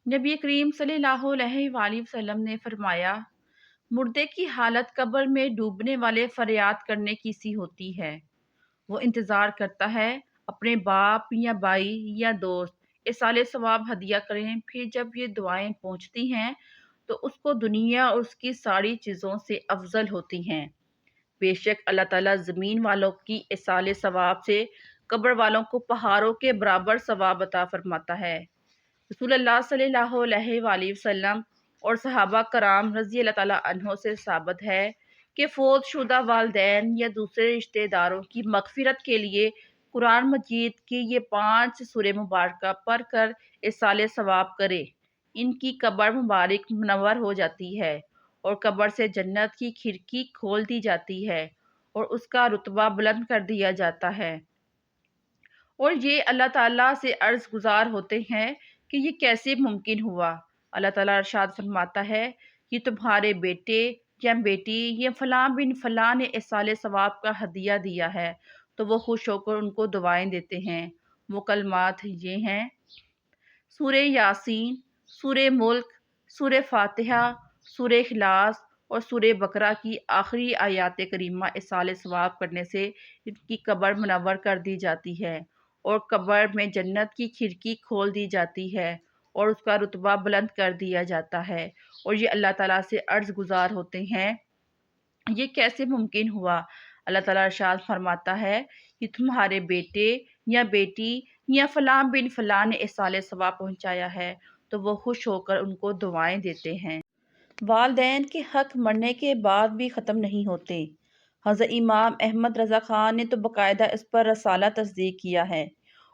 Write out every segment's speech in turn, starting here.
نبی کریم صلی اللہ علیہ وآلہ وسلم نے فرمایا، مردے کی حالت قبر میں ڈوبنے والے فریاد کرنے کی سی ہوتی ہے۔ وہ انتظار کرتا ہے اپنے باپ یا بھائی یا دوست ایصال ثواب ہدیہ کریں، پھر جب یہ دعائیں پہنچتی ہیں تو اس کو دنیا اور اس کی ساری چیزوں سے افضل ہوتی ہیں۔ بے شک اللہ تعالیٰ زمین والوں کی ایصال ثواب سے قبر والوں کو پہاڑوں کے برابر ثواب عطا فرماتا ہے۔ رسول اللہ صلی اللہ علیہ وآلہ وسلم اور صحابہ کرام رضی اللہ تعالیٰ عنہ سے ثابت ہے کہ فوت شدہ والدین یا دوسرے رشتہ داروں کی مغفرت کے لیے قرآن مجید کی یہ 5 سورہ مبارکہ پڑھ کر ایصال ثواب کرے، ان کی قبر مبارک منور ہو جاتی ہے اور قبر سے جنت کی کھڑکی کھول دی جاتی ہے اور اس کا رتبہ بلند کر دیا جاتا ہے۔ اور یہ اللہ تعالیٰ سے عرض گزار ہوتے ہیں کہ یہ کیسے ممکن ہوا۔ اللہ تعالیٰ ارشاد فرماتا ہے کہ تمہارے بیٹے یا بیٹی یا فلاں بن فلاں نے ایصال ثواب کا ہدیہ دیا ہے، تو وہ خوش ہو کر ان کو دعائیں دیتے ہیں۔ وہ کلمات یہ ہیں: سورہ یاسین، سورہ ملک، سورہ فاتحہ، سورہ اخلاص اور سورہ بقرہ کی آخری آیات کریمہ ایصال ثواب کرنے سے ان کی قبر منور کر دی جاتی ہے اور قبر میں جنت کی کھڑکی کھول دی جاتی ہے اور اس کا رتبہ بلند کر دیا جاتا ہے۔ اور یہ اللہ تعالیٰ سے عرض گزار ہوتے ہیں، یہ کیسے ممکن ہوا؟ اللہ تعالیٰ ارشاد فرماتا ہے کہ تمہارے بیٹے یا بیٹی یا فلاں بن فلاں نے ایصال ثواب پہنچایا ہے، تو وہ خوش ہو کر ان کو دعائیں دیتے ہیں۔ والدین کے حق مرنے کے بعد بھی ختم نہیں ہوتے۔ حضرت امام احمد رضا خان نے تو باقاعدہ اس پر رسالہ تصدیق کیا ہے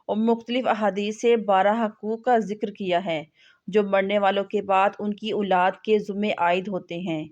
اور مختلف احادیث سے 12 حقوق کا ذکر کیا ہے جو مرنے والوں کے بعد ان کی اولاد کے ذمے عائد ہوتے ہیں۔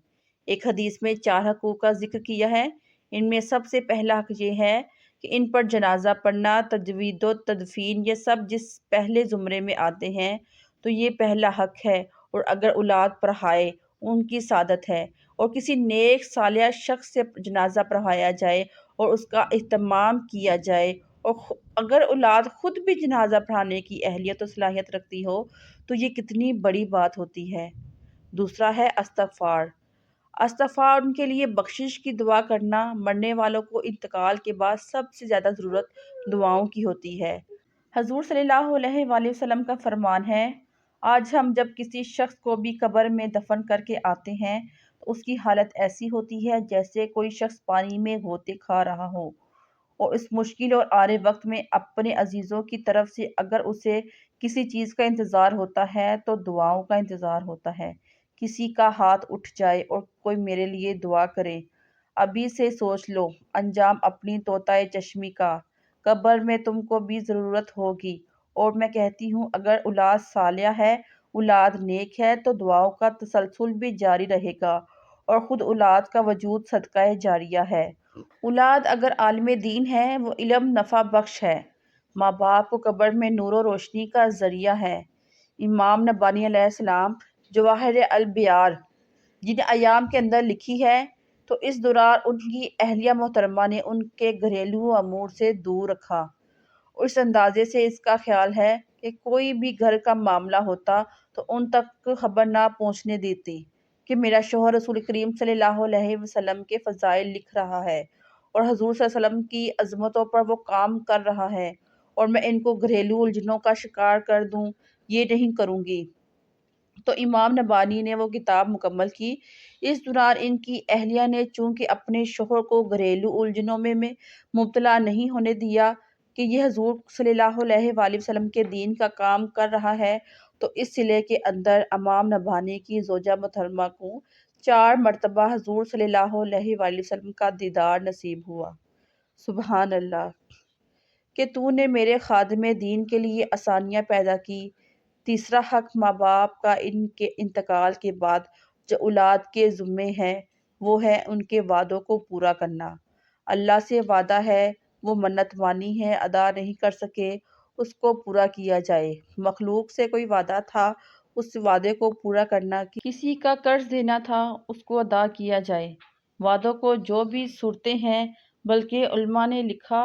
ایک حدیث میں 4 حقوق کا ذکر کیا ہے۔ ان میں سب سے پہلا حق یہ ہے کہ ان پر جنازہ پڑھنا، تجوید و تدفین، یہ سب جس پہلے زمرے میں آتے ہیں تو یہ پہلا حق ہے، اور اگر اولاد پڑھائے ان کی سعادت ہے، اور کسی نیک صالح شخص سے جنازہ پڑھایا جائے اور اس کا اہتمام کیا جائے، اور اگر اولاد خود بھی جنازہ پڑھانے کی اہلیت و صلاحیت رکھتی ہو تو یہ کتنی بڑی بات ہوتی ہے۔ دوسرا ہے استغفار۔ استغفار، ان کے لیے بخشش کی دعا کرنا۔ مرنے والوں کو انتقال کے بعد سب سے زیادہ ضرورت دعاؤں کی ہوتی ہے۔ حضور صلی اللہ علیہ وآلہ وسلم کا فرمان ہے، آج ہم جب کسی شخص کو بھی قبر میں دفن کر کے آتے ہیں تو اس کی حالت ایسی ہوتی ہے جیسے کوئی شخص پانی میں غوطے کھا رہا ہو، اور اس مشکل اور آڑے وقت میں اپنے عزیزوں کی طرف سے اگر اسے کسی چیز کا انتظار ہوتا ہے تو دعاؤں کا انتظار ہوتا ہے۔ کسی کا ہاتھ اٹھ جائے اور کوئی میرے لیے دعا کرے، ابھی سے سوچ لو انجام اپنی طوطئ چشمی کا، قبر میں تم کو بھی ضرورت ہوگی۔ اور میں کہتی ہوں اگر اولاد صالحہ ہے، اولاد نیک ہے، تو دعاؤں کا تسلسل بھی جاری رہے گا، اور خود اولاد کا وجود صدقہ جاریہ ہے۔ اولاد اگر عالم دین ہے، وہ علم نفع بخش ہے۔ ماں باپ کو قبر میں نور و روشنی کا ذریعہ ہے۔ امام نبانی علیہ السلام جواہر البیار جن ایام کے اندر لکھی ہے، تو اس دوران ان کی اہلیہ محترمہ نے ان کے گھریلو امور سے دور رکھا، اور اس اندازے سے اس کا خیال ہے کہ کوئی بھی گھر کا معاملہ ہوتا تو ان تک خبر نہ پہنچنے دیتی کہ میرا شوہر رسول کریم صلی اللہ علیہ وسلم کے فضائل لکھ رہا ہے اور حضور صلی اللہ علیہ وسلم کی عظمتوں پر وہ کام کر رہا ہے، اور میں ان کو گھریلو الجھنوں کا شکار کر دوں، یہ نہیں کروں گی۔ تو امام نبانی نے وہ کتاب مکمل کی۔ اس دوران ان کی اہلیہ نے چونکہ اپنے شوہر کو گھریلو الجھنوں میں مبتلا نہیں ہونے دیا کہ یہ حضور صلی اللہ علیہ وآلہ وسلم کے دین کا کام کر رہا ہے، تو اس صلے کے اندر امام نبانی کی زوجہ محترمہ کو 4 مرتبہ حضور صلی اللہ علیہ وآلہ وسلم کا دیدار نصیب ہوا۔ سبحان اللہ کہ تو نے میرے خادم دین کے لیے آسانیاں پیدا کی۔ تیسرا حق ماں باپ کا ان کے انتقال کے بعد جو اولاد کے ذمے ہے، وہ ہے ان کے وعدوں کو پورا کرنا۔ اللہ سے وعدہ ہے، وہ منت مانی ہے، ادا نہیں کر سکے، اس کو پورا کیا جائے۔ مخلوق سے کوئی وعدہ تھا، اس وعدے کو پورا کرنا، کسی کا قرض دینا تھا، اس کو ادا کیا جائے۔ وعدوں کو جو بھی صورتیں ہیں، بلکہ علماء نے لکھا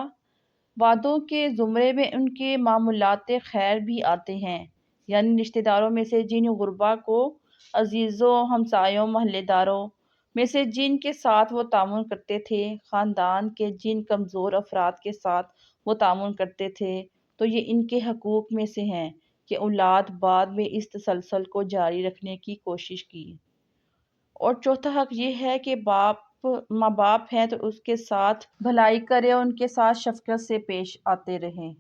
وعدوں کے زمرے میں ان کے معمولات خیر بھی آتے ہیں، یعنی رشتہ داروں میں سے جن غربا کو عزیزوں، ہمسایوں، محلے داروں میں سے جن کے ساتھ وہ تعاون کرتے تھے، خاندان کے جن کمزور افراد کے ساتھ وہ تعاون کرتے تھے، تو یہ ان کے حقوق میں سے ہیں کہ اولاد بعد میں اس تسلسل کو جاری رکھنے کی کوشش کی۔ اور چوتھا حق یہ ہے کہ ماں باپ ہیں تو اس کے ساتھ بھلائی کرے، ان کے ساتھ شفقت سے پیش آتے رہیں۔